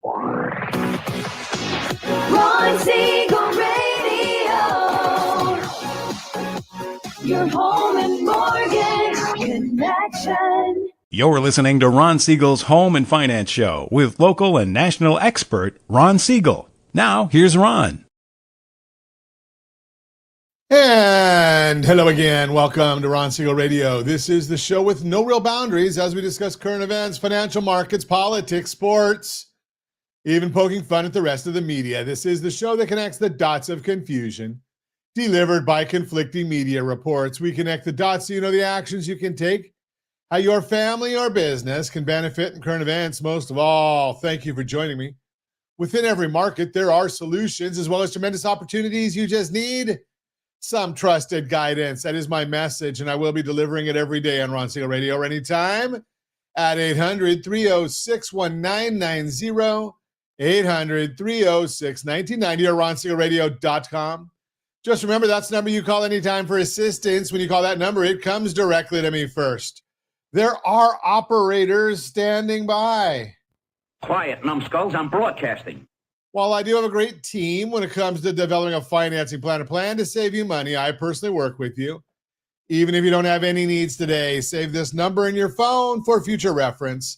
Ron Siegel Radio, your home and mortgage connection. You're listening to Ron Siegel's Home and Finance Show with local and national expert Ron Siegel. Now, here's Ron. And hello again. Welcome to Ron Siegel Radio. This is the show with no real boundaries as we discuss current events, financial markets, politics, sports, even poking fun at the rest of the media. This is the show that connects the dots of confusion delivered by conflicting media reports. We connect the dots so you know the actions you can take, how your family or business can benefit in current events. Most of all, thank you for joining me. Within every market, there are solutions as well as tremendous opportunities. You just need some trusted guidance. That is my message, and I will be delivering it every day on Ron Siegel Radio or anytime at 800-306-1990, 800-306-1990, or ronsiegelradio.com. Just remember, that's the number you call anytime for assistance. When you call that number, it comes directly to me first. There are operators standing by. Quiet, numbskulls, I'm broadcasting. While I do have a great team when it comes to developing a financing plan, a plan to save you money, I personally work with you. Even if you don't have any needs today, save this number in your phone for future reference.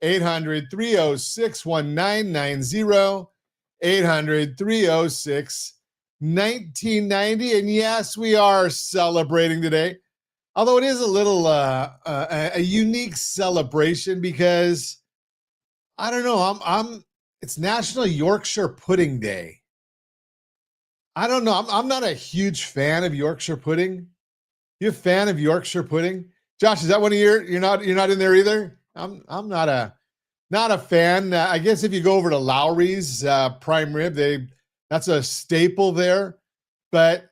800-306-1990, 800-306-1990. And yes, we are celebrating today. Although it is a little a unique celebration because I don't know, it's National Yorkshire Pudding Day. I don't know. I'm not a huge fan of Yorkshire pudding. You a fan of Yorkshire pudding? Josh, is that one of you're not in there either? I'm not a fan. I guess if you go over to Lowry's prime rib, that's a staple there. But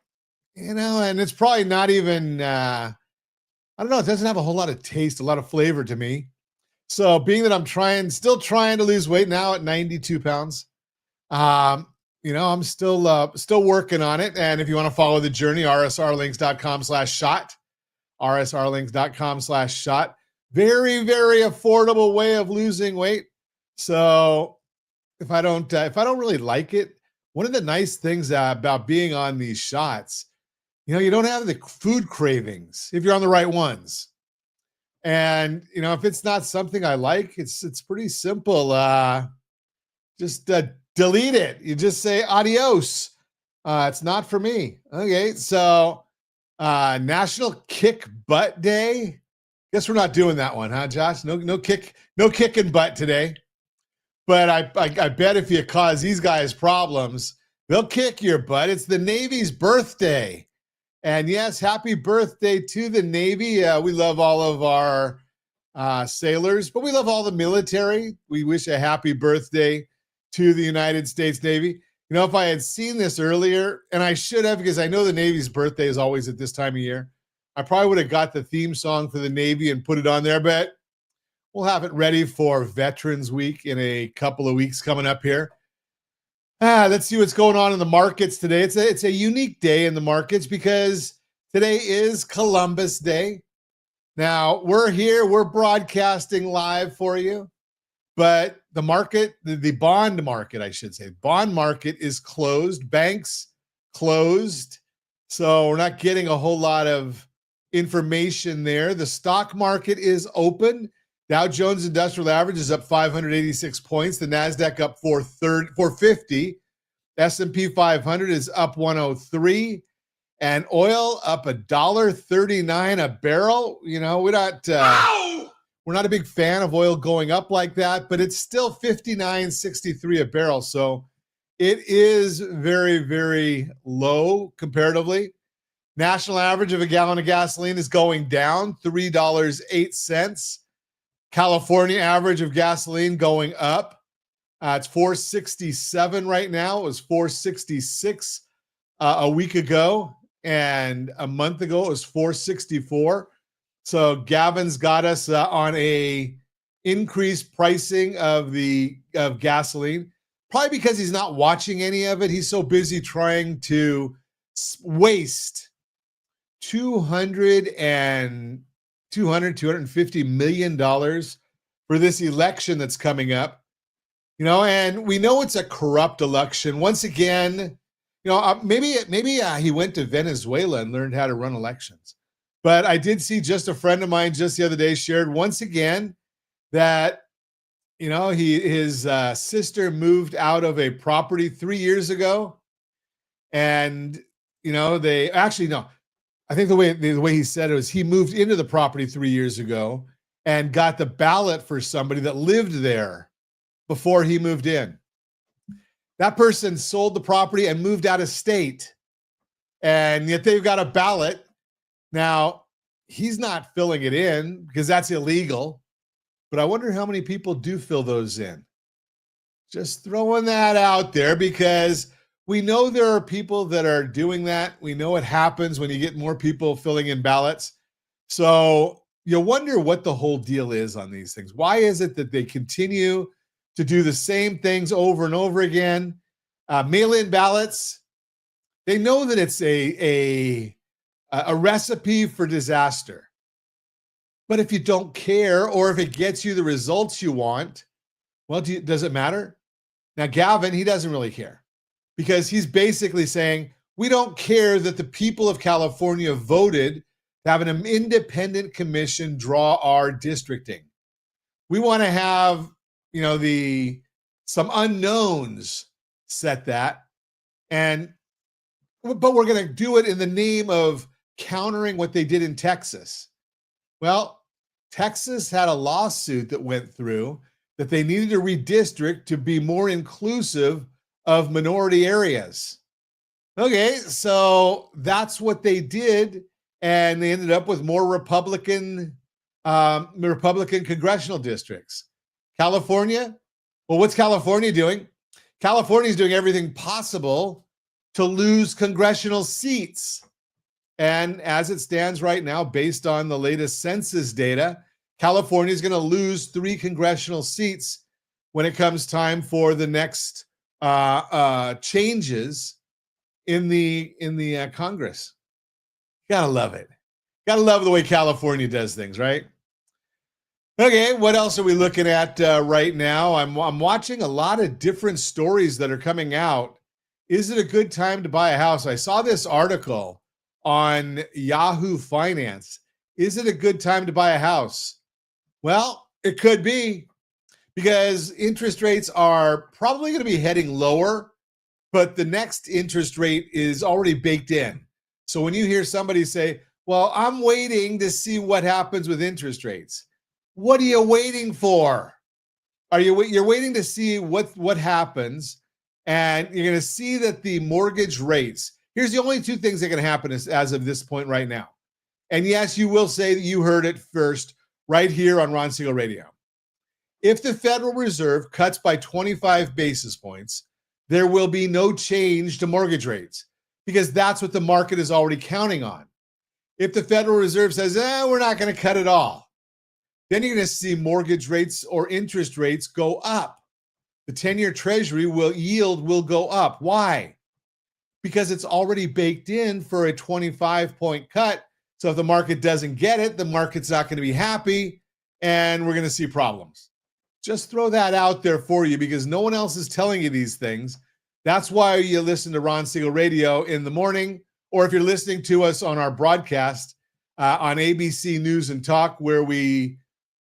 and it's probably not even I don't know, it doesn't have a whole lot of taste, a lot of flavor to me. So being that I'm still trying to lose weight now at 92 pounds, I'm still working on it. And if you want to follow the journey, rsrlinks.com/shot, rsrlinks.com/shot. Very, very affordable way of losing weight. So if I don't really like it, one of the nice things about being on these shots, you don't have the food cravings if you're on the right ones. And, if it's not something I like, it's pretty simple. Just delete it. You just say adios. It's not for me. Okay. So National Kick Butt Day. Guess we're not doing that one, huh, Josh? No kicking butt today. But I bet if you cause these guys problems, they'll kick your butt. It's the Navy's birthday. And yes, happy birthday to the Navy. We love all of our sailors, but we love all the military. We wish a happy birthday to the United States Navy. If I had seen this earlier, and I should have, because I know the Navy's birthday is always at this time of year, I probably would have got the theme song for the Navy and put it on there, but we'll have it ready for Veterans Week in a couple of weeks coming up here. Let's see what's going on in the markets today. It's a unique day in the markets because today is Columbus Day. Now, we're here, we're broadcasting live for you, but the market, the bond market, I should say, bond market is closed, banks closed, so we're not getting a whole lot of information there. The stock market is open. Dow Jones Industrial Average is up 586 points. The NASDAQ up 450. S&P 500 is up 103. And oil up $1.39 a barrel. We're not a big fan of oil going up like that, but it's still $59.63 a barrel. So it is very, very low comparatively. National average of a gallon of gasoline is going down $3.08. California average of gasoline going up. It's $4.67 right now. It was $4.66 a week ago, and a month ago it was $4.64. So Gavin's got us on a increased pricing of gasoline, probably because he's not watching any of it. He's so busy trying to waste $250 million for this election that's coming up. And we know it's a corrupt election. Once again, maybe he went to Venezuela and learned how to run elections. But I did see just a friend of mine just the other day shared once again that his sister moved out of a property 3 years ago, and they actually no. I think the way he said it was he moved into the property 3 years ago and got the ballot for somebody that lived there before he moved in. That person sold the property and moved out of state, and yet they've got a ballot. Now, he's not filling it in because that's illegal, but I wonder how many people do fill those in. Just throwing that out there because we know there are people that are doing that. We know it happens when you get more people filling in ballots. So you wonder what the whole deal is on these things. Why is it that they continue to do the same things over and over again? Mail-in ballots, they know that it's a recipe for disaster. But if you don't care, or if it gets you the results you want, well, does it matter? Now, Gavin, he doesn't really care because he's basically saying, we don't care that the people of California voted to have an independent commission draw our districting. We want to have, some unknowns set that. But we're going to do it in the name of countering what they did in Texas. Well, Texas had a lawsuit that went through that they needed to redistrict to be more inclusive of minority areas. Okay, so that's what they did, and they ended up with more Republican congressional districts. California, well, what's California doing? California is doing everything possible to lose congressional seats. And as it stands right now, based on the latest census data, California is going to lose 3 congressional seats when it comes time for the next changes in the Congress. Gotta love it. Gotta love the way California does things, right? Okay, what else are we looking at right now? I'm watching a lot of different stories that are coming out. Is it a good time to buy a house? I saw this article on Yahoo Finance. Is it a good time to buy a house? Well, it could be, because interest rates are probably going to be heading lower, but the next interest rate is already baked in. So when you hear somebody say, well, I'm waiting to see what happens with interest rates. What are you waiting for? You're waiting to see what happens, and you're going to see that the mortgage rates, here's the only 2 things that can happen as of this point right now. And yes, you will say that you heard it first right here on Ron Siegel Radio. If the Federal Reserve cuts by 25 basis points, there will be no change to mortgage rates, because that's what the market is already counting on. If the Federal Reserve says, we're not going to cut it all, then you're going to see mortgage rates or interest rates go up. The 10-year Treasury yield will go up. Why? Because it's already baked in for a 25-point cut. So if the market doesn't get it, the market's not going to be happy, and we're going to see problems. Just throw that out there for you, because no one else is telling you these things. That's why you listen to Ron Siegel Radio in the morning, or if you're listening to us on our broadcast on ABC News and Talk, where we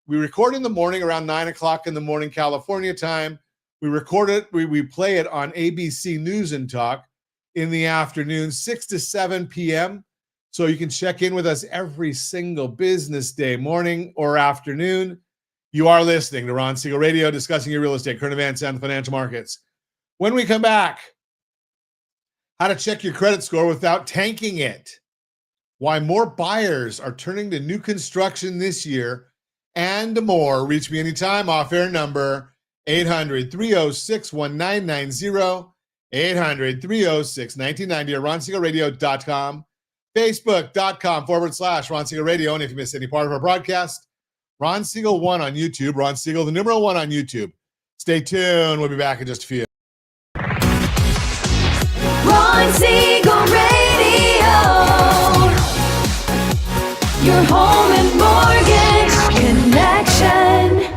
record in the morning around 9 o'clock in the morning, California time. We record it, we play it on ABC News and Talk in the afternoon, 6 to 7 p.m. So you can check in with us every single business day, morning or afternoon. You are listening to Ron Siegel Radio, discussing your real estate, current events, and the financial markets. When we come back, how to check your credit score without tanking it. Why more buyers are turning to new construction this year, and more. Reach me anytime. Off-air number 800-306-1990, 800-306-1990, or RonSiegelRadio.com, Facebook.com/Ron Siegel Radio. And if you missed any part of our broadcast, Ron Siegel 1 on YouTube, Ron Siegel, the numeral 1 on YouTube. Stay tuned. We'll be back in just a few. Ron Siegel Radio. Your home and mortgage connection.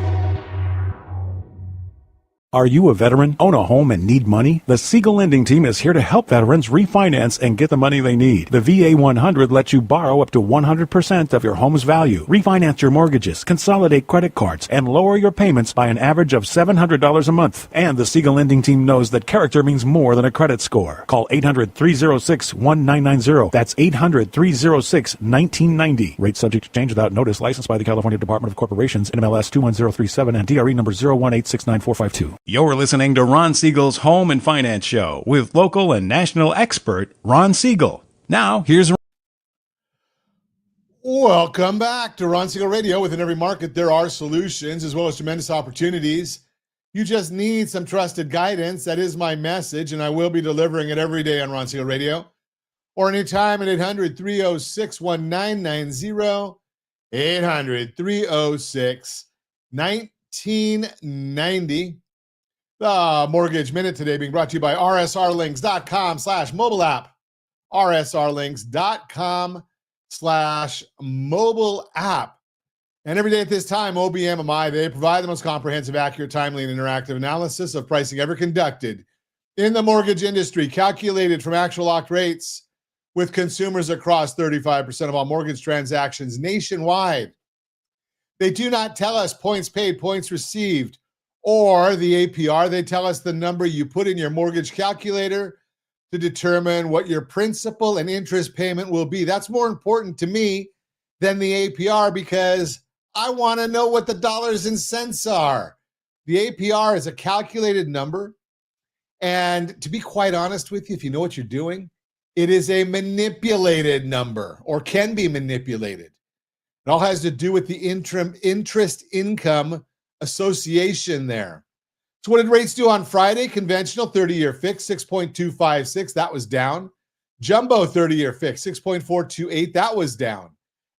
Are you a veteran, own a home, and need money? The Siegel lending team is here to help veterans refinance and get the money they need. The VA 100 lets you borrow up to 100% of your home's value, refinance your mortgages, consolidate credit cards, and lower your payments by an average of $700 a month. And the Siegel lending team knows that character means more than a credit score. Call 800-306-1990. That's 800-306-1990. Rate subject to change without notice. Licensed by the California Department of Corporations, NMLS 21037, and DRE number 0186945. You're listening to Ron Siegel's Home and Finance Show with local and national expert Ron Siegel. Now, here's Welcome back to Ron Siegel Radio. Within every market, there are solutions as well as tremendous opportunities. You just need some trusted guidance. That is my message, and I will be delivering it every day on Ron Siegel Radio or anytime at 800-306-1990, 800-306-1990. The Mortgage Minute today being brought to you by rsrlinks.com/mobile app. rsrlinks.com/mobile app. And every day at this time, OBMMI, they provide the most comprehensive, accurate, timely, and interactive analysis of pricing ever conducted in the mortgage industry, calculated from actual locked rates with consumers across 35% of all mortgage transactions nationwide. They do not tell us points paid, points received, or the APR. They tell us the number you put in your mortgage calculator to determine what your principal and interest payment will be. That's more important to me than the APR because I want to know what the dollars and cents are. The APR is a calculated number. And to be quite honest with you, if you know what you're doing, it is a manipulated number or can be manipulated. It all has to do with the interest income association there. So what did rates do on Friday? Conventional 30-year fixed, 6.256. That was down. Jumbo 30-year fixed, 6.428. That was down.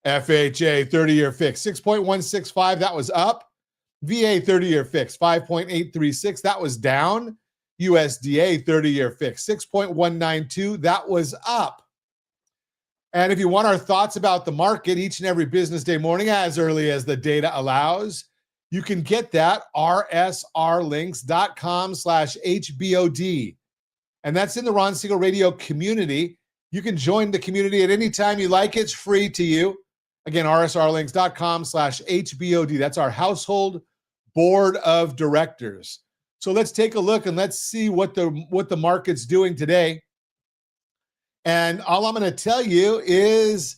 FHA 30-year fixed, 6.165. That was up. VA 30-year fixed, 5.836. That was down. USDA 30-year fixed, 6.192. That was up. And if you want our thoughts about the market each and every business day morning, as early as the data allows, you can get that rsrlinks.com/HBOD. And that's in the Ron Siegel Radio community. You can join the community at any time you like. It's free to you. Again, rsrlinks.com/HBOD. That's our household board of directors. So let's take a look and let's see what the market's doing today. And all I'm going to tell you is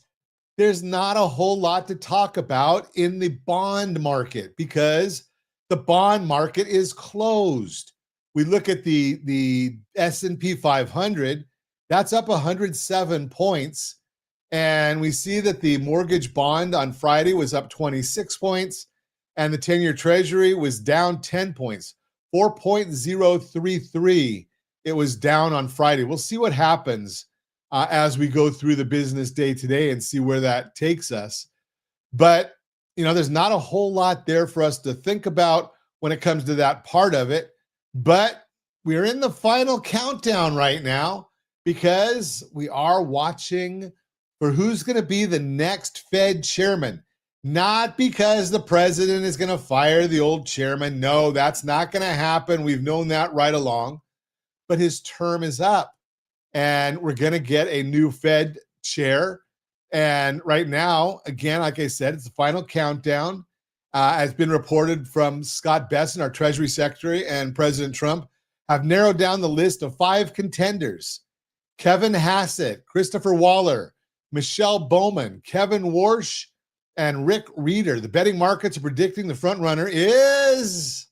there's not a whole lot to talk about in the bond market because the bond market is closed. We look at the S&P 500, that's up 107 points. And we see that the mortgage bond on Friday was up 26 points and the 10-year treasury was down 10 points, 4.033. It was down on Friday. We'll see what happens as we go through the business day today and see where that takes us. But, there's not a whole lot there for us to think about when it comes to that part of it. But we're in the final countdown right now because we are watching for who's going to be the next Fed chairman. Not because the president is going to fire the old chairman. No, that's not going to happen. We've known that right along. But his term is up. And we're going to get a new Fed chair. And right now, again, like I said, it's the final countdown. It's been reported from Scott Bessent, our Treasury Secretary, and President Trump have narrowed down the list of 5 contenders. Kevin Hassett, Christopher Waller, Michelle Bowman, Kevin Warsh, and Rick Reeder. The betting markets are predicting the front runner is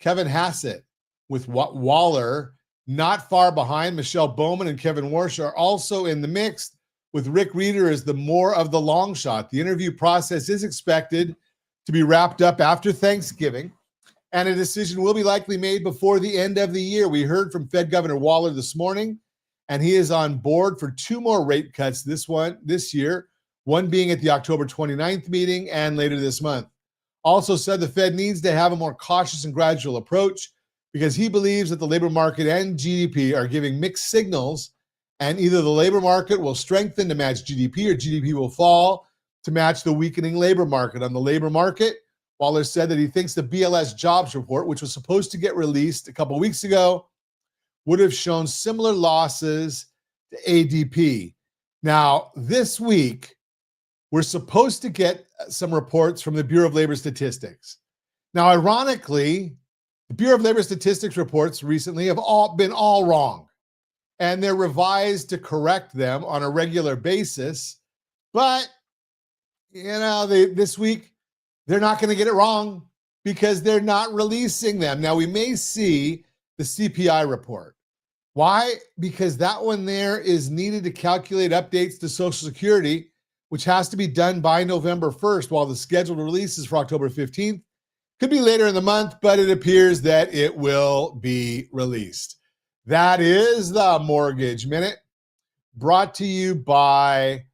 Kevin Hassett, with Waller not far behind. Michelle Bowman and Kevin Warsh are also in the mix, with Rick Reeder as the more of the long shot. The interview process is expected to be wrapped up after Thanksgiving, and a decision will be likely made before the end of the year. We heard from Fed Governor Waller this morning, and he is on board for 2 more rate cuts this year, one being at the October 29th meeting and later this month. Also said the Fed needs to have a more cautious and gradual approach because he believes that the labor market and GDP are giving mixed signals, and either the labor market will strengthen to match GDP or GDP will fall to match the weakening labor market. On the labor market, Waller said that he thinks the BLS jobs report, which was supposed to get released a couple of weeks ago, would have shown similar losses to ADP. Now, this week, we're supposed to get some reports from the Bureau of Labor Statistics. Now, ironically, the Bureau of Labor Statistics reports recently have all been wrong, and they're revised to correct them on a regular basis. But, this week, they're not going to get it wrong because they're not releasing them. Now, we may see the CPI report. Why? Because that one there is needed to calculate updates to Social Security, which has to be done by November 1st, while the scheduled release is for October 15th. Could be later in the month, but it appears that it will be released. That is the Mortgage Minute, brought to you by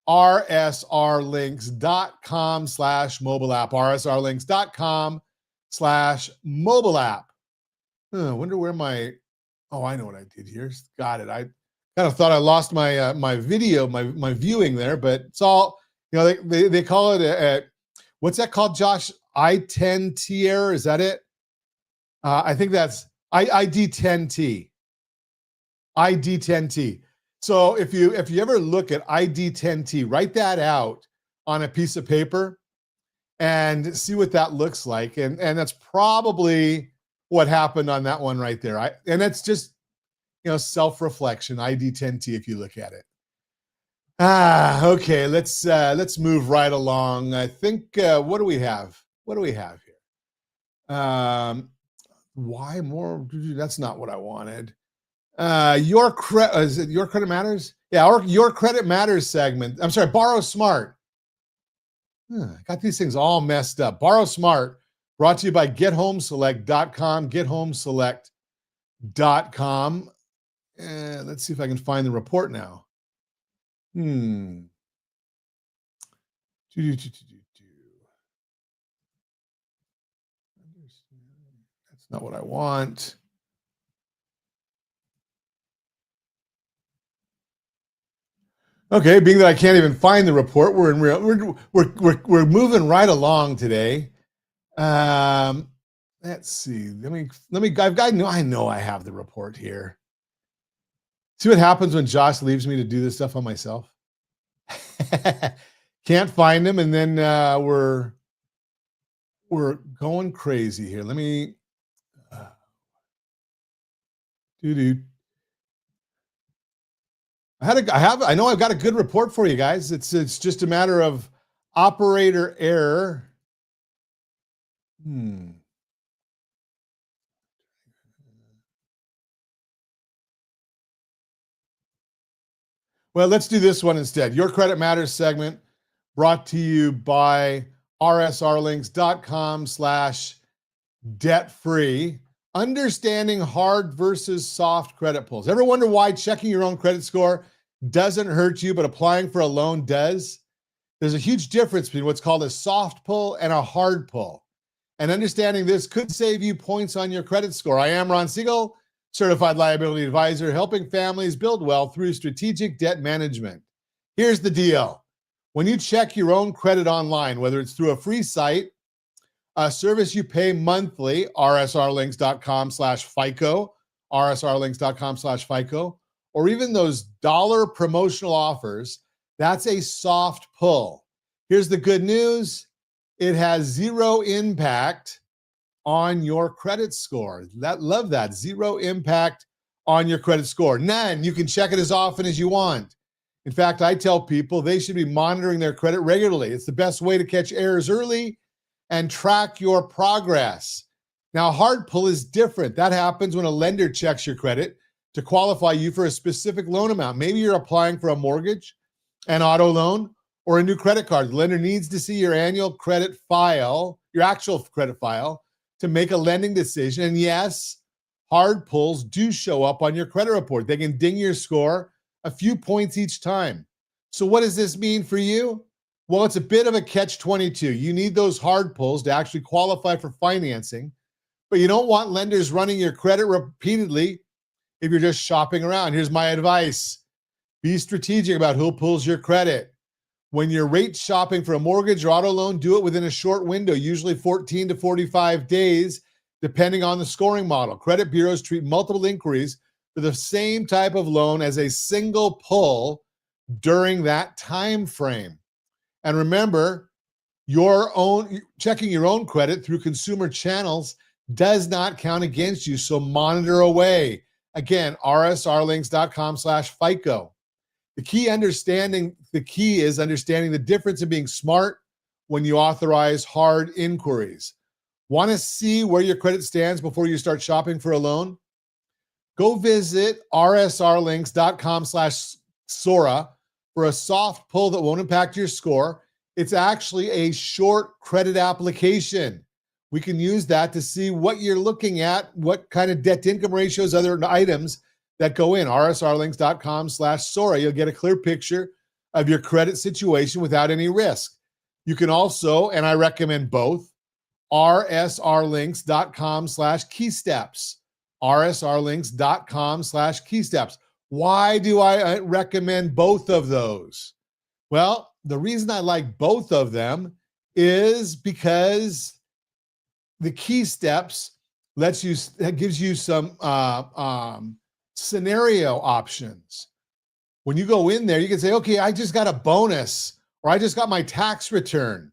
rsrlinks.com/mobile app, rsrlinks.com/mobile app. I wonder where I know what I did here. Got it. I kind of thought I lost my my video, my viewing there, but it's all, they call it what's that called, Josh? I-10T error, is that it? I think that's ID10T. ID10T. So if you ever look at ID10T, write that out on a piece of paper and see what that looks like. And that's probably what happened on that one right there. And that's just, self-reflection, ID10T, if you look at it. Okay, let's move right along. I think, what do we have? What do we have here? Why more? That's not what I wanted. Is it Your Credit Matters? Yeah, or Your Credit Matters segment. I'm sorry, Borrow Smart. I got these things all messed up. Borrow Smart, brought to you by gethomeselect.com, gethomeselect.com. Let's see if I can find the report now. That's not what I want. Okay, being that I can't even find the report, we're moving right along today. Let's see. I know I have the report here. See what happens when Josh leaves me to do this stuff on myself? Can't find him, and then we're going crazy here. Let me I know I've got a good report for you guys. It's just a matter of operator error. Well, let's do this one instead. Your Credit Matters segment, brought to you by rsrlinks.com/debt-free. Understanding hard versus soft credit pulls. Ever wonder why checking your own credit score doesn't hurt you, but applying for a loan does? There's a huge difference between what's called a soft pull and a hard pull. And understanding this could save you points on your credit score. I am Ron Siegel, Certified Liability Advisor, helping families build wealth through strategic debt management. Here's the deal. When you check your own credit online, whether it's through a free site, a service you pay monthly, rsrlinks.com/FICO, rsrlinks.com/FICO, or even those dollar promotional offers, that's a soft pull. Here's the good news. It has zero impact on your credit score. Love that. Zero impact on your credit score. None. You can check it as often as you want. In fact, I tell people they should be monitoring their credit regularly. It's the best way to catch errors early and track your progress. Now, hard pull is different. That happens when a lender checks your credit to qualify you for a specific loan amount. Maybe you're applying for a mortgage, an auto loan, or a new credit card. The lender needs to see your annual credit file, your actual credit file, to make a lending decision. And yes, hard pulls do show up on your credit report. They can ding your score a few points each time. So what does this mean for you? Well, it's a bit of a catch-22. You need those hard pulls to actually qualify for financing, but you don't want lenders running your credit repeatedly if you're just shopping around. Here's my advice. Be strategic about who pulls your credit. When you're rate shopping for a mortgage or auto loan, do it within a short window, usually 14 to 45 days, depending on the scoring model. Credit bureaus treat multiple inquiries for the same type of loan as a single pull during that time frame. And remember, checking your own credit through consumer channels does not count against you, so monitor away. Again, rsrlinks.com/FICO. The key is understanding the difference in being smart when you authorize hard inquiries. Want to see where your credit stands before you start shopping for a loan? Go visit rsrlinks.com/Sora for a soft pull that won't impact your score. It's actually a short credit application. We can use that to see what you're looking at, what kind of debt to income ratios, other items that go in. rsrlinks.com/Sora. You'll get a clear picture of your credit situation without any risk. You can also, and I recommend both, rsrlinks.com/keysteps. rsrlinks.com/keysteps. Why do I recommend both of those? Well, the reason I like both of them is because the key steps gives you some scenario options. When you go in there, you can say, okay, I just got a bonus, or I just got my tax return,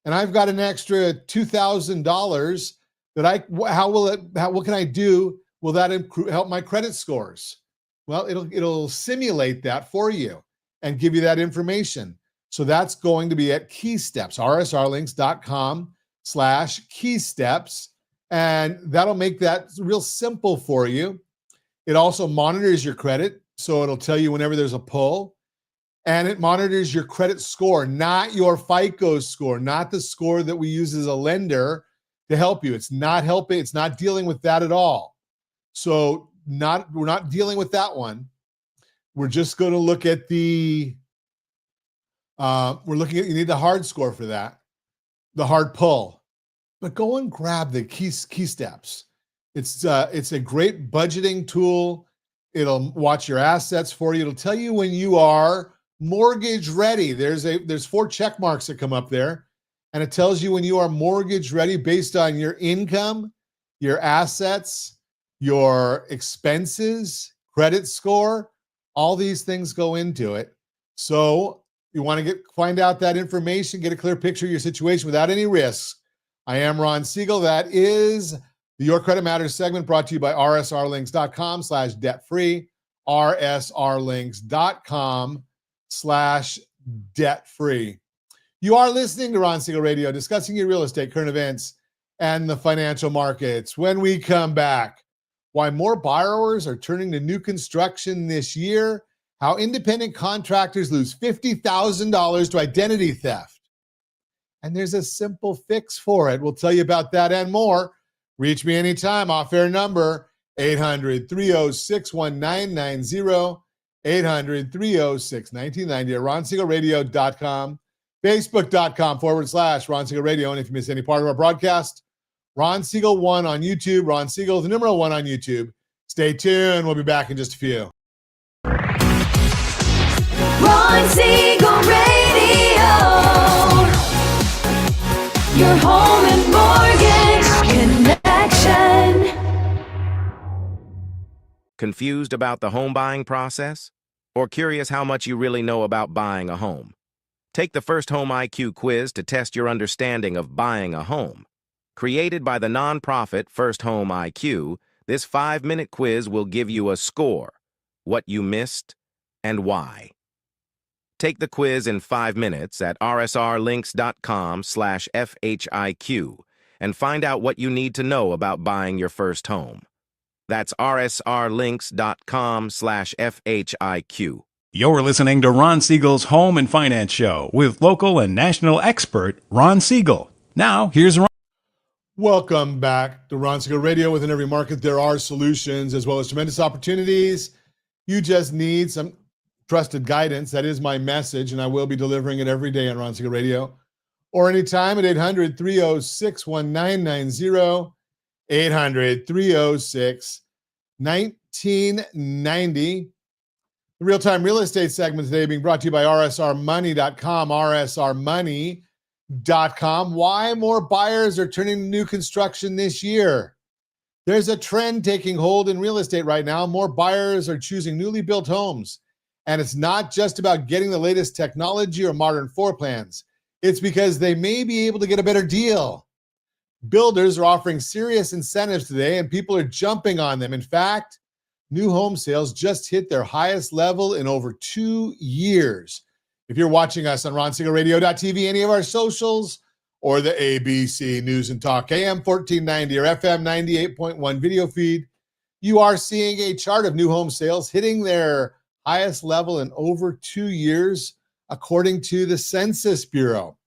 and I've got an extra $2,000 that what can I do? Will that help my credit scores? Well, it'll simulate that for you and give you that information. So that's going to be at Key Steps, rsrlinks.com/keysteps, and that'll make that real simple for you. It also monitors your credit, so it'll tell you whenever there's a pull, and it monitors your credit score, not your FICO score, not the score that we use as a lender to help you. It's not helping. It's not dealing with that at all. So we're not dealing with that one. We're just going to look at you need the hard score for that, the hard pull. But go and grab the key steps. It's a great budgeting tool. It'll watch your assets for you. It'll tell you when you are mortgage ready. There's 4 check marks that come up there, and it tells you when you are mortgage ready based on your income, your assets, your expenses, credit score. All these things go into it. So you want to find out that information, get a clear picture of your situation without any risks. I am Ron Siegel. That is the Your Credit Matters segment, brought to you by rsrlinks.com/debt-free, rsrlinks.com/debt-free. You are listening to Ron Siegel Radio, discussing your real estate, current events, and the financial markets. When we come back, why more borrowers are turning to new construction this year, how independent contractors lose $50,000 to identity theft. And there's a simple fix for it. We'll tell you about that and more. Reach me anytime. Off-air number, 800-306-1990, 800-306-1990, RonSiegelRadio.com, Facebook.com/Ron Siegel Radio. And if you miss any part of our broadcast, Ron Siegel 1 on YouTube, Ron Siegel, the number 1 on YouTube. Stay tuned. We'll be back in just a few. Ron Siegel Radio. Your home and mortgage connection. Confused about the home buying process? Or curious how much you really know about buying a home? Take the First Home IQ quiz to test your understanding of buying a home. Created by the nonprofit First Home IQ, this 5-minute quiz will give you a score, what you missed, and why. Take the quiz in 5 minutes at rsrlinks.com/FHIQ and find out what you need to know about buying your first home. That's rsrlinks.com/FHIQ. You're listening to Ron Siegel's Home and Finance Show with local and national expert Ron Siegel. Now, here's Ron. Welcome back to Ron Siegel Radio. Within every market, there are solutions as well as tremendous opportunities. You just need some trusted guidance. That is my message, and I will be delivering it every day on Ron Siegel Radio, or anytime at 800-306-1990, 800-306-1990. The real-time real estate segment today being brought to you by rsrmoney.com, rsrmoney.com. Why more buyers are turning to new construction this year? There's a trend taking hold in real estate right now. More buyers are choosing newly built homes. And it's not just about getting the latest technology or modern floor plans. It's because they may be able to get a better deal. Builders are offering serious incentives today, and people are jumping on them. In fact, new home sales just hit their highest level in over 2 years. If you're watching us on RonSiegelRadio.tv, any of our socials, or the ABC News and Talk AM 1490 or FM 98.1 video feed, you are seeing a chart of new home sales hitting their highest level in over 2 years, according to the Census Bureau.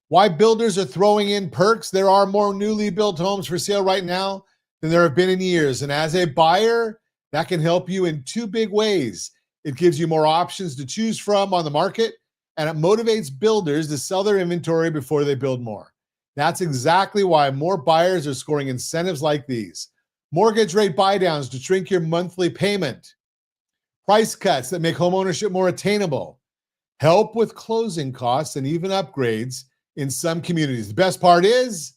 Why builders are throwing in perks? There are more newly built homes for sale right now than there have been in years. And as a buyer, that can help you in two big ways. It gives you more options to choose from on the market, and it motivates builders to sell their inventory before they build more. That's exactly why more buyers are scoring incentives like these. Mortgage rate buydowns to shrink your monthly payment. Price cuts that make homeownership more attainable. Help with closing costs and even upgrades in some communities. The best part is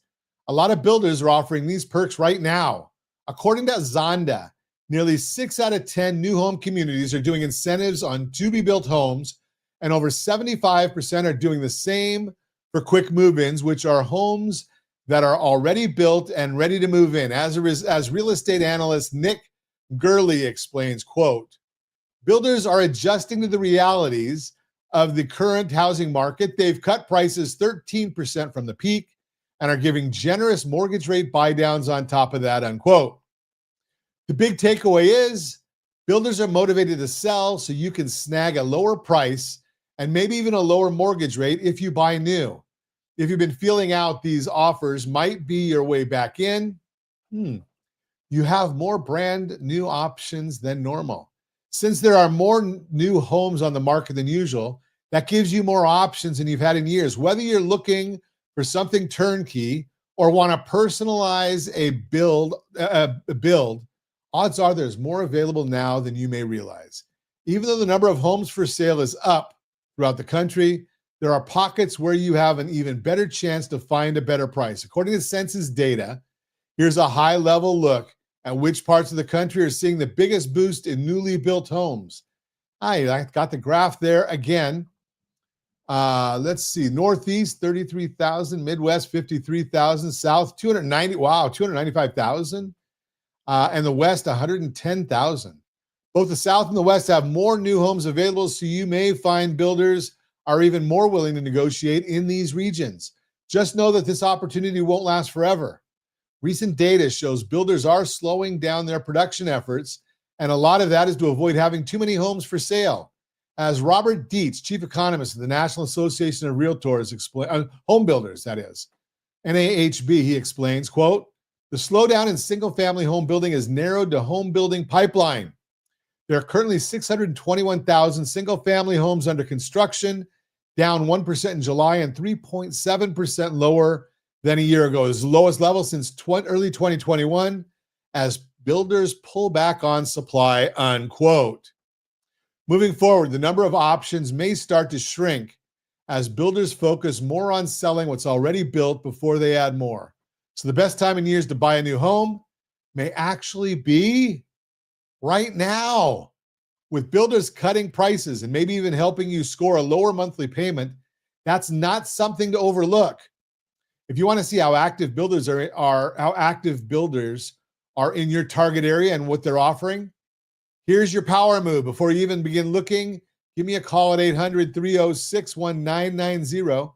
a lot of builders are offering these perks right now. According to Zonda, nearly 6 out of 10 new home communities are doing incentives on to-be-built homes, and over 75% are doing the same for quick move-ins, which are homes that are already built and ready to move in. As real estate analyst Nick Gurley explains, quote, builders are adjusting to the realities of the current housing market. They've cut prices 13% from the peak and are giving generous mortgage rate buydowns on top of that, unquote. The big takeaway is builders are motivated to sell so you can snag a lower price and maybe even a lower mortgage rate if you buy new. If you've been feeling out these offers might be your way back in, you have more brand new options than normal. Since there are more new homes on the market than usual, that gives you more options than you've had in years. Whether you're looking for something turnkey or want to personalize a build, odds are there's more available now than you may realize. Even though the number of homes for sale is up throughout the country, there are pockets where you have an even better chance to find a better price. According to Census data, here's a high-level look at which parts of the country are seeing the biggest boost in newly built homes. I got the graph there again. Let's see. Northeast, 33,000. Midwest, 53,000. South, 295,000. And the West, 110,000. Both the South and the West have more new homes available, so you may find builders are even more willing to negotiate in these regions. Just know that this opportunity won't last forever. Recent data shows builders are slowing down their production efforts, and a lot of that is to avoid having too many homes for sale. As Robert Dietz, chief economist of the National Association of Realtors, home builders, that is, NAHB, he explains, quote, the slowdown in single-family home building has narrowed the home building pipeline. There are currently 621,000 single-family homes under construction, down 1% in July and 3.7% lower than a year ago. It's the lowest level since early 2021 as builders pull back on supply, unquote. Moving forward, the number of options may start to shrink as builders focus more on selling what's already built before they add more. So the best time in years to buy a new home may actually be right now. With builders cutting prices and maybe even helping you score a lower monthly payment, that's not something to overlook. If you want to see how active builders are in your target area and what they're offering, here's your power move. Before you even begin looking, give me a call at 800-306-1990,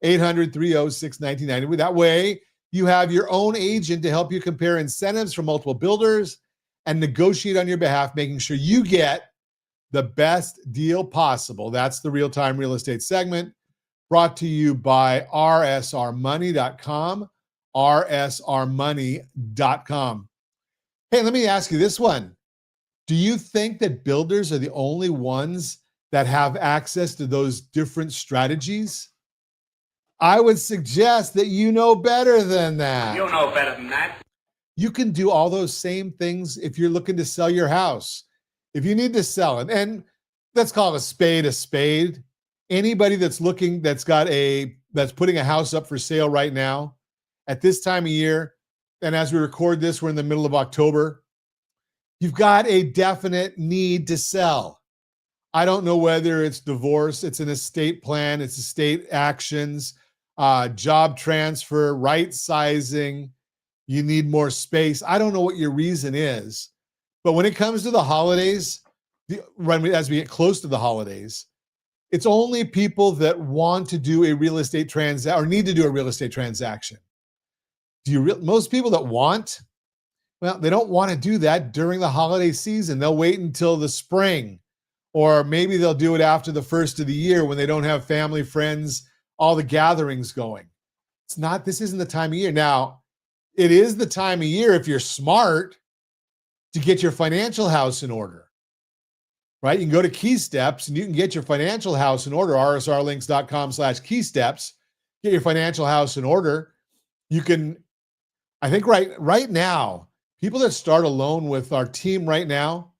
800-306-1990. That way, you have your own agent to help you compare incentives from multiple builders and negotiate on your behalf, making sure you get the best deal possible. That's the real-time real estate segment brought to you by rsrmoney.com, rsrmoney.com. Hey, let me ask you this one. Do you think that builders are the only ones that have access to those different strategies? I would suggest that you know better than that. You know better than that. You can do all those same things if you're looking to sell your house. If you need to sell it, and let's call a spade a spade. Anybody that's looking, that's putting a house up for sale right now at this time of year, and as we record this, we're in the middle of October, you've got a definite need to sell. I don't know whether it's divorce, it's an estate plan, it's estate actions, job transfer, right sizing, you need more space. I don't know what your reason is, but when it comes to the holidays, as we get close to the holidays, it's only people that want to do a real estate transaction or need to do a real estate transaction. Most people that want, well, they don't want to do that during the holiday season. They'll wait until the spring, or maybe they'll do it after the first of the year when they don't have family, friends, all the gatherings going. This isn't the time of year. Now, it is the time of year, if you're smart, to get your financial house in order. Right? You can go to Key Steps and you can get your financial house in order, rsrlinks.com/keysteps, get your financial house in order. You can, I think right now, people that start a loan with our team right now,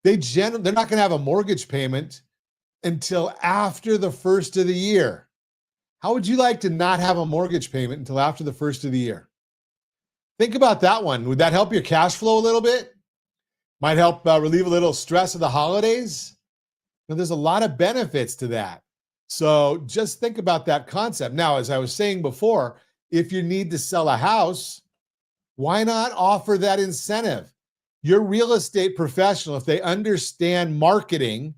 they're not going to have a mortgage payment until after the first of the year. How would you like to not have a mortgage payment until after the first of the year? Think about that one. Would that help your cash flow a little bit? Might help relieve a little stress of the holidays. There's a lot of benefits to that. So just think about that concept. Now, as I was saying before, if you need to sell a house, why not offer that incentive? Your real estate professional, if they understand marketing,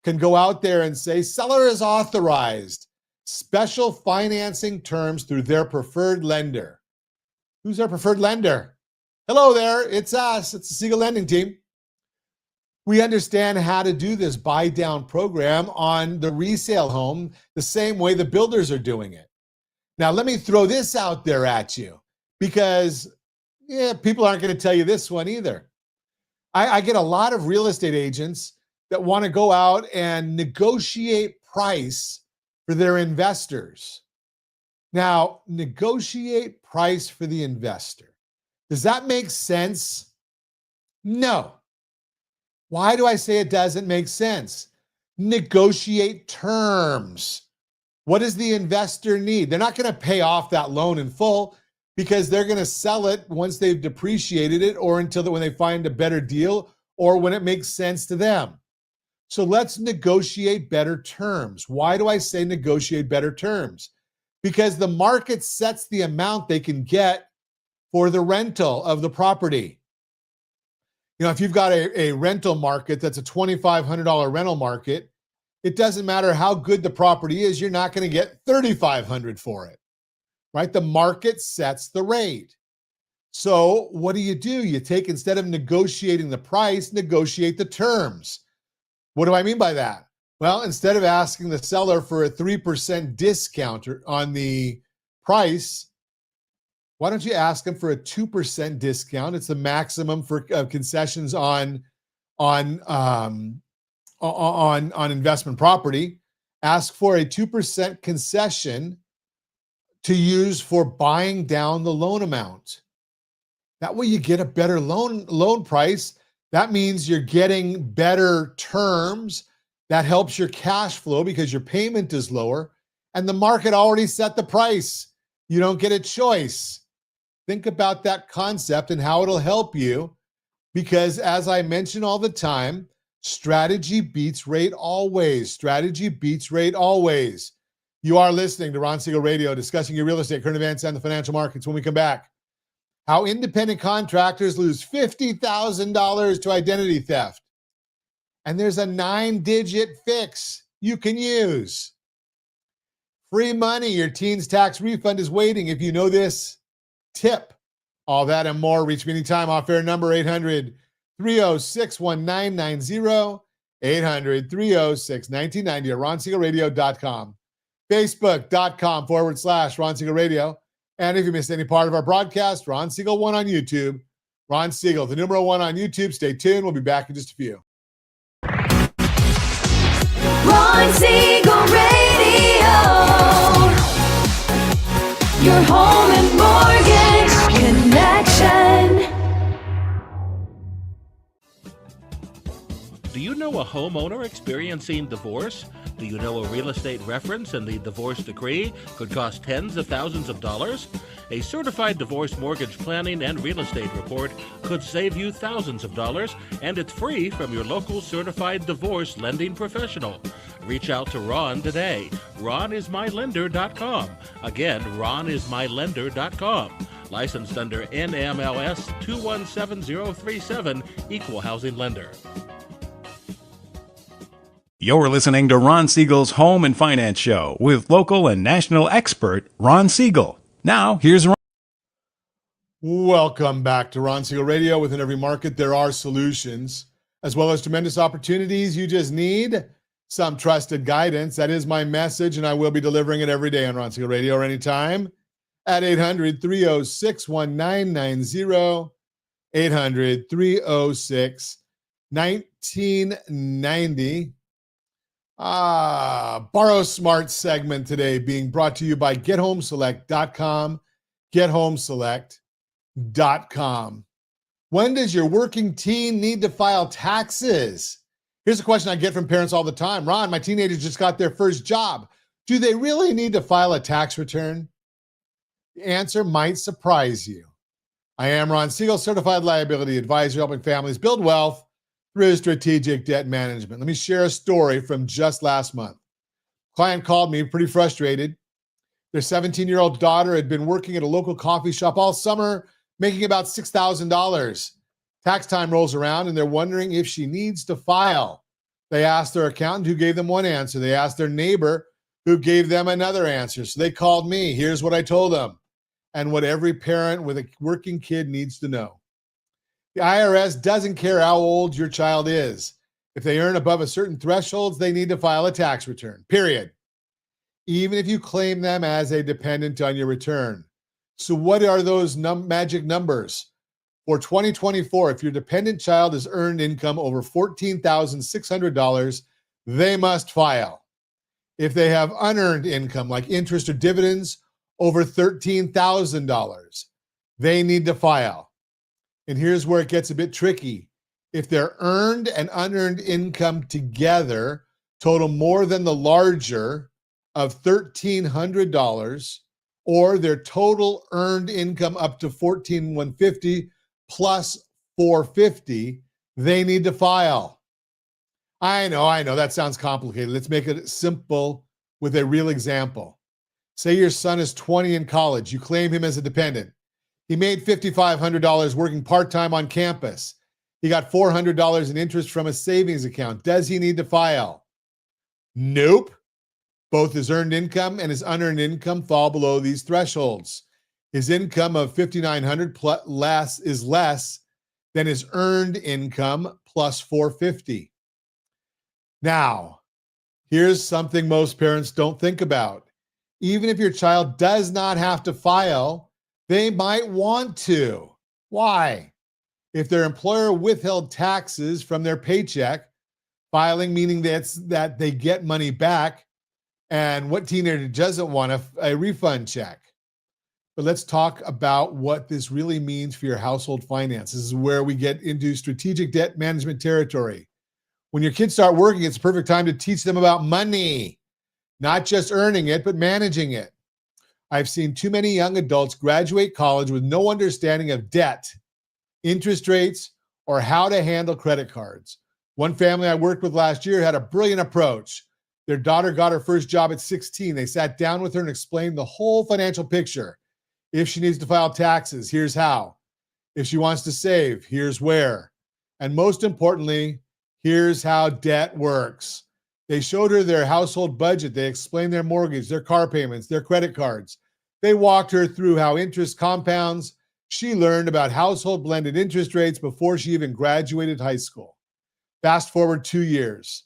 can go out there and say, seller is authorized special financing terms through their preferred lender. Who's our preferred lender? Hello there, it's us. It's the Siegel lending team. We understand how to do this buy down program on the resale home the same way the builders are doing it. Now, let me throw this out there at you because people aren't going to tell you this one either. I get a lot of real estate agents that want to go out and negotiate price for their investors. Now, negotiate price for the investor. Does that make sense? No. Why do I say it doesn't make sense? Negotiate terms. What does the investor need? They're not going to pay off that loan in full because they're going to sell it once they've depreciated it or when they find a better deal or when it makes sense to them. So let's negotiate better terms. Why do I say negotiate better terms? Because the market sets the amount they can get for the rental of the property. If you've got a rental market that's a $2,500 rental market, it doesn't matter how good the property is, you're not going to get $3,500 for it, right? The market sets the rate. So what do? You take, instead of negotiating the price, negotiate the terms. What do I mean by that? Well, instead of asking the seller for a 3% discount on the price, why don't you ask them for a 2% discount? It's the maximum for concessions on investment property. Ask for a 2% concession to use for buying down the loan amount. That way you get a better loan price. That means you're getting better terms. That helps your cash flow because your payment is lower and the market already set the price. You don't get a choice. Think about that concept and how it'll help you because, as I mention all the time, strategy beats rate always. Strategy beats rate always. You are listening to Ron Siegel Radio, discussing your real estate, current events, and the financial markets. When we come back, how independent contractors lose $50,000 to identity theft. And there's a 9-digit fix you can use. Free money. Your teen's tax refund is waiting. If you know this tip, all that and more. Reach me anytime. Off-air number 800-306-1990, 800-306-1990 or ronsiegelradio.com, facebook.com/Ron Siegel Radio. And if you missed any part of our broadcast, Ron Siegel 1 on YouTube. Ron Siegel, the number 1 on YouTube. Stay tuned. We'll be back in just a few. Ron Siegel Radio, your home and mortgage connection. Do you know a homeowner experiencing divorce? Do you know a real estate reference in the divorce decree could cost tens of thousands of dollars? A certified divorce mortgage planning and real estate report could save you thousands of dollars, and it's free from your local certified divorce lending professional. Reach out to Ron today. RonIsMyLender.com. Again, RonIsMyLender.com. Licensed under NMLS 217037, Equal Housing Lender. You're listening to Ron Siegel's Home and Finance Show with local and national expert Ron Siegel. Now, here's Ron. Welcome back to Ron Siegel Radio. Within every market, there are solutions, as well as tremendous opportunities. You just need some trusted guidance. That is my message, and I will be delivering it every day on Ron Siegel Radio or anytime at 800-306-1990, 800-306-1990. Borrow Smart segment today being brought to you by GetHomeSelect.com, GetHomeSelect.com. When does your working teen need to file taxes? Here's a question I get from parents all the time. Ron, my teenagers just got their first job. Do they really need to file a tax return? The answer might surprise you. I am Ron Siegel, Certified Liability Advisor, helping families build wealth through strategic debt management. Let me share a story from just last month. Client called me pretty frustrated. Their 17-year-old daughter had been working at a local coffee shop all summer, making about $6,000. Tax time rolls around, and they're wondering if she needs to file. They asked their accountant, who gave them one answer. They asked their neighbor, who gave them another answer. So they called me. Here's what I told them, and what every parent with a working kid needs to know. The IRS doesn't care how old your child is. If they earn above a certain threshold, they need to file a tax return, period. Even if you claim them as a dependent on your return. So what are those magic numbers? For 2024, if your dependent child has earned income over $14,600, they must file. If they have unearned income like interest or dividends over $13,000, they need to file. And here's where it gets a bit tricky. If their earned and unearned income together total more than the larger of $1,300, or their total earned income up to $14,150 plus $450, they need to file. I know, that sounds complicated. Let's make it simple with a real example. Say your son is 20 in college. You claim him as a dependent. He made $5,500 working part-time on campus. He got $400 in interest from a savings account. Does he need to file? Nope. Both his earned income and his unearned income fall below these thresholds. His income of $5,900 is less than his earned income plus $450. Now, here's something most parents don't think about. Even if your child does not have to file, they might want to. Why? If their employer withheld taxes from their paycheck, filing meaning that they get money back, and what teenager doesn't want a refund check? But let's talk about what this really means for your household finances. This is where we get into strategic debt management territory. When your kids start working, it's a perfect time to teach them about money, not just earning it, but managing it. I've seen too many young adults graduate college with no understanding of debt, interest rates, or how to handle credit cards. One family I worked with last year had a brilliant approach. Their daughter got her first job at 16. They sat down with her and explained the whole financial picture. If she needs to file taxes, here's how. If she wants to save, here's where. And most importantly, here's how debt works. They showed her their household budget. They explained their mortgage, their car payments, their credit cards. They walked her through how interest compounds. She learned about household blended interest rates before she even graduated high school. Fast forward 2 years.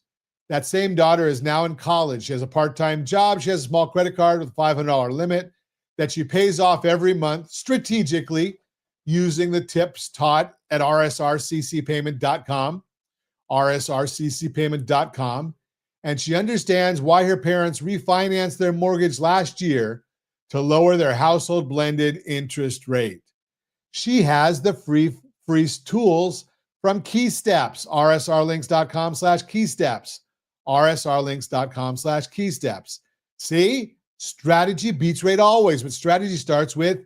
That same daughter is now in college. She has a part-time job. She has a small credit card with a $500 limit that she pays off every month strategically using the tips taught at rsrccpayment.com, rsrccpayment.com. And she understands why her parents refinanced their mortgage last year to lower their household blended interest rate. She has the free tools from Key Steps, rsrlinks.com/keysteps, rsrlinks.com/keysteps. See, strategy beats rate always, but strategy starts with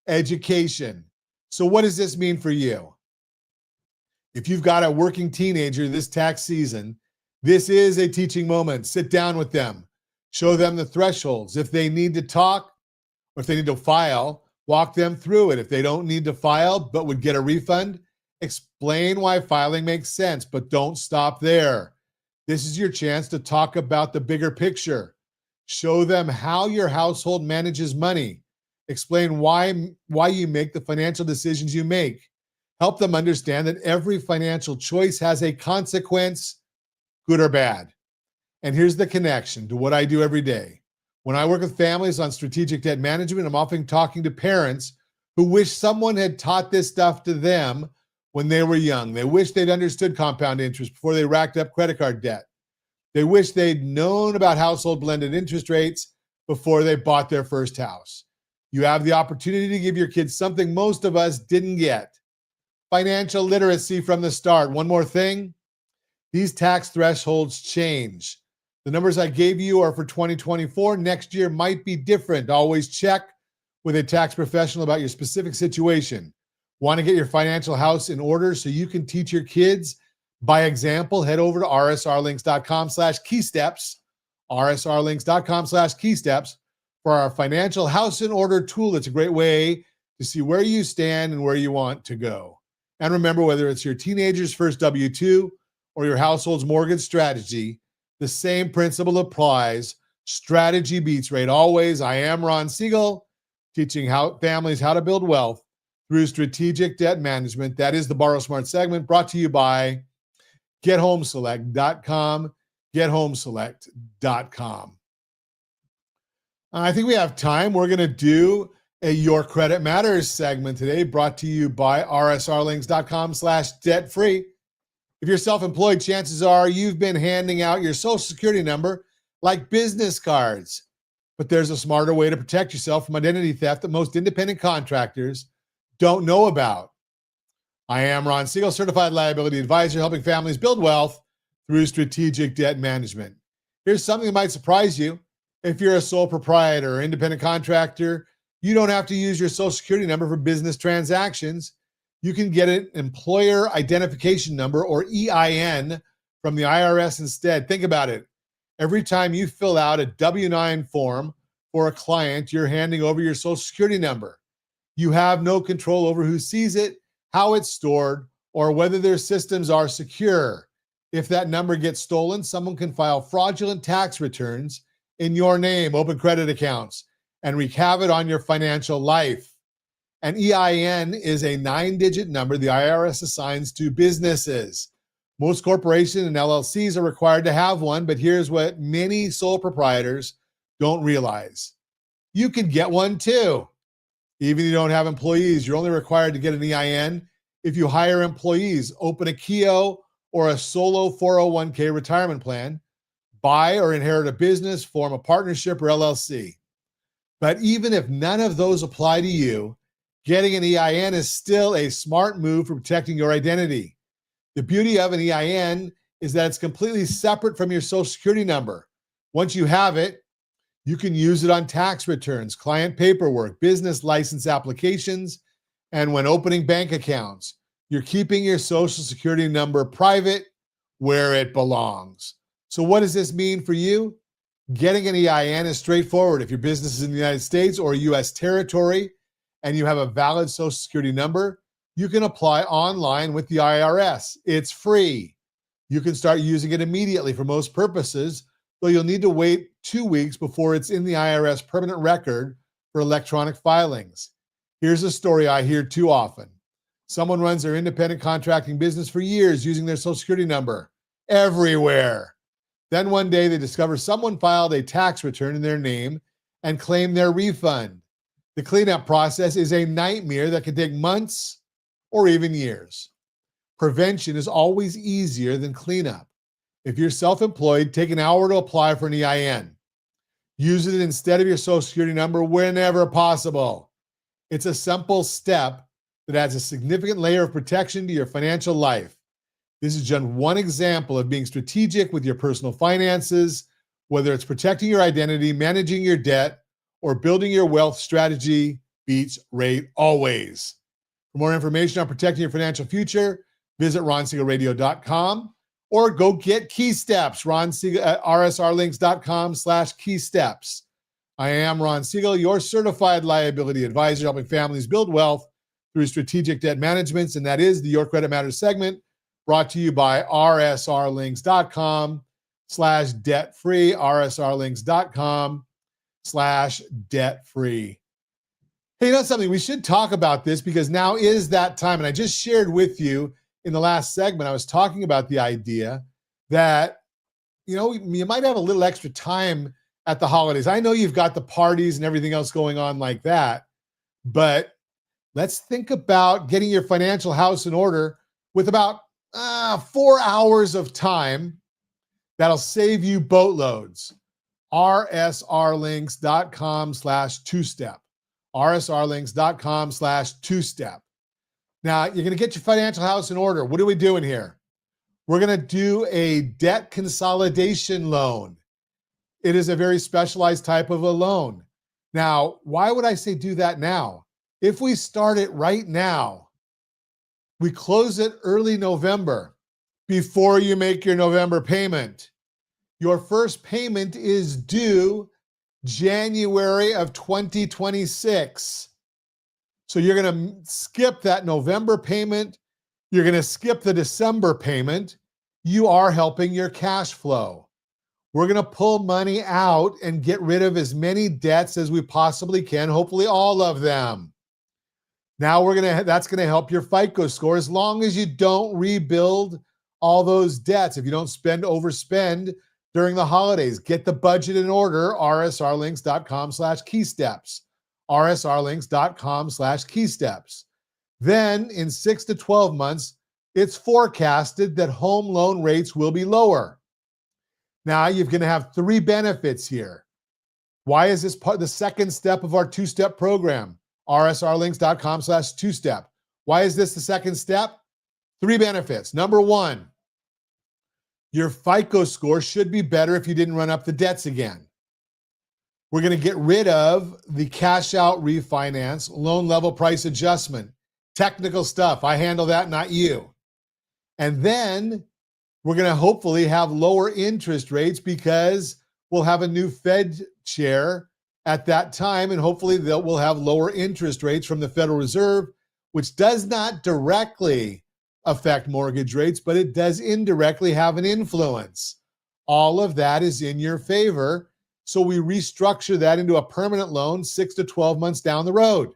education. So what does this mean for you? If you've got a working teenager this tax season, this is a teaching moment. Sit down with them, show them the thresholds. If they need to talk or if they need to file, walk them through it. If they don't need to file but would get a refund, explain why filing makes sense, but don't stop there. This is your chance to talk about the bigger picture. Show them how your household manages money. Explain why you make the financial decisions you make. Help them understand that every financial choice has a consequence, good or bad. And here's the connection to what I do every day. When I work with families on strategic debt management, I'm often talking to parents who wish someone had taught this stuff to them when they were young. They wish they'd understood compound interest before they racked up credit card debt. They wish they'd known about household blended interest rates before they bought their first house. You have the opportunity to give your kids something most of us didn't get: financial literacy from the start. One more thing, these tax thresholds change. The numbers I gave you are for 2024. Next year might be different. Always check with a tax professional about your specific situation. Want to get your financial house in order so you can teach your kids by example? Head over to rsrlinks.com/keysteps, rsrlinks.com/keysteps for our financial house in order tool. It's a great way to see where you stand and where you want to go. And remember, whether it's your teenager's first W-2 or your household's mortgage strategy, the same principle applies. Strategy beats rate always. I am Ron Siegel, teaching families how to build wealth through strategic debt management. That is the Borrow Smart segment, brought to you by gethomeselect.com, gethomeselect.com. I think we have time. We're going to do a Your Credit Matters segment today, brought to you by rsrlinks.com/debt-free. If you're self-employed, chances are you've been handing out your social security number like business cards. But there's a smarter way to protect yourself from identity theft that most independent contractors don't know about. I am Ron Siegel, Certified Liability Advisor, helping families build wealth through strategic debt management. Here's something that might surprise you. If you're a sole proprietor or independent contractor, you don't have to use your social security number for business transactions. You can get an employer identification number, or EIN, from the IRS instead. Think about it. Every time you fill out a W-9 form for a client, you're handing over your social security number. You have no control over who sees it, how it's stored, or whether their systems are secure. If that number gets stolen, someone can file fraudulent tax returns in your name, open credit accounts, and wreak havoc on your financial life. An EIN is a 9-digit number the IRS assigns to businesses. Most corporations and LLCs are required to have one, but here's what many sole proprietors don't realize. You can get one too. Even if you don't have employees, you're only required to get an EIN if you hire employees, open a KEO or a solo 401k retirement plan, buy or inherit a business, form a partnership or LLC. But even if none of those apply to you, getting an EIN is still a smart move for protecting your identity. The beauty of an EIN is that it's completely separate from your social security number. Once you have it, you can use it on tax returns, client paperwork, business license applications, and when opening bank accounts. You're keeping your social security number private where it belongs. So what does this mean for you? Getting an EIN is straightforward. If your business is in the United States or a U.S. territory and you have a valid social security number, you can apply online with the IRS. It's free. You can start using it immediately for most purposes, though you'll need to wait 2 weeks before it's in the IRS permanent record for electronic filings. Here's a story I hear too often. Someone runs their independent contracting business for years using their social security number everywhere. Then one day they discover someone filed a tax return in their name and claimed their refund. The cleanup process is a nightmare that can take months or even years. Prevention is always easier than cleanup. If you're self-employed, take an hour to apply for an EIN. Use it instead of your social security number whenever possible. It's a simple step that adds a significant layer of protection to your financial life. This is just one example of being strategic with your personal finances, whether it's protecting your identity, managing your debt, or building your wealth. Strategy beats rate always. For more information on protecting your financial future, visit ronsiegelradio.com or go get Key Steps, Ron Siegel at rsrlinks.com/key steps. I am Ron Siegel, your certified liability advisor, helping families build wealth through strategic debt management. And that is the Your Credit Matters segment, brought to you by rsrlinks.com/debt-free, rsrlinks.com/debt-free. Hey, you know something? We should talk about this because now is that time. And I just shared with you in the last segment, I was talking about the idea that, you might have a little extra time at the holidays. I know you've got the parties and everything else going on like that, but let's think about getting your financial house in order with about 4 hours of time. That'll save you boatloads. rsrlinks.com/2step. rsrlinks.com/2step. Now, you're going to get your financial house in order. What are we doing here? We're going to do a debt consolidation loan. It is a very specialized type of a loan. Now, why would I say do that now? If we start it right now, we close it early November before you make your November payment. Your first payment is due January of 2026. So you're going to skip that November payment. You're going to skip the December payment. You are helping your cash flow. We're going to pull money out and get rid of as many debts as we possibly can, hopefully all of them. Now that's going to help your FICO score as long as you don't rebuild all those debts. If you don't overspend during the holidays, get the budget in order, rsrlinks.com/key steps. rsrlinks.com/key steps. Then in 6 to 12 months, it's forecasted that home loan rates will be lower. Now you're going to have 3 benefits here. Why is this the second step of our 2-step program? rsrlinks.com/2step. Why is this the second step? 3 benefits. Number 1, your FICO score should be better if you didn't run up the debts again. We're going to get rid of the cash out refinance, loan level price adjustment, technical stuff. I handle that, not you. And then we're going to hopefully have lower interest rates because we'll have a new Fed chair at that time. And hopefully we'll have lower interest rates from the Federal Reserve, which does not directly affect mortgage rates, but it does indirectly have an influence. All of that is in your favor. So we restructure that into a permanent loan 6 to 12 months down the road.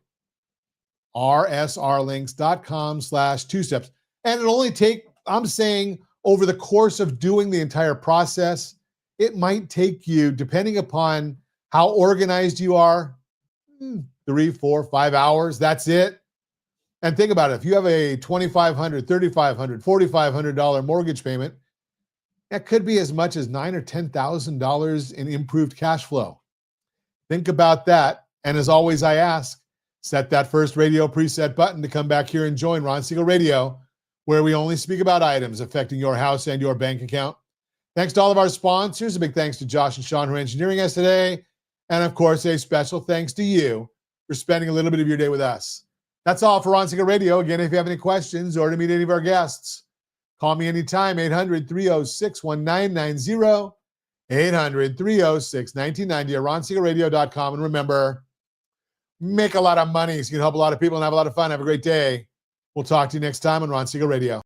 rsrlinks.com/2steps. And it'll only take, I'm saying, over the course of doing the entire process, it might take you, depending upon how organized you are, 3, 4, 5 hours. That's it. And think about it. If you have a $2,500, $3,500, $4,500 mortgage payment, that could be as much as $9,000 or $10,000 in improved cash flow. Think about that. And as always, I ask, set that first radio preset button to come back here and join Ron Siegel Radio, where we only speak about items affecting your house and your bank account. Thanks to all of our sponsors. A big thanks to Josh and Sean who are engineering us today. And of course, a special thanks to you for spending a little bit of your day with us. That's all for Ron Siegel Radio. Again, if you have any questions or to meet any of our guests, call me anytime, 800-306-1990, 800-306-1990, or ronsiegelradio.com. And remember, make a lot of money so you can help a lot of people and have a lot of fun. Have a great day. We'll talk to you next time on Ron Siegel Radio.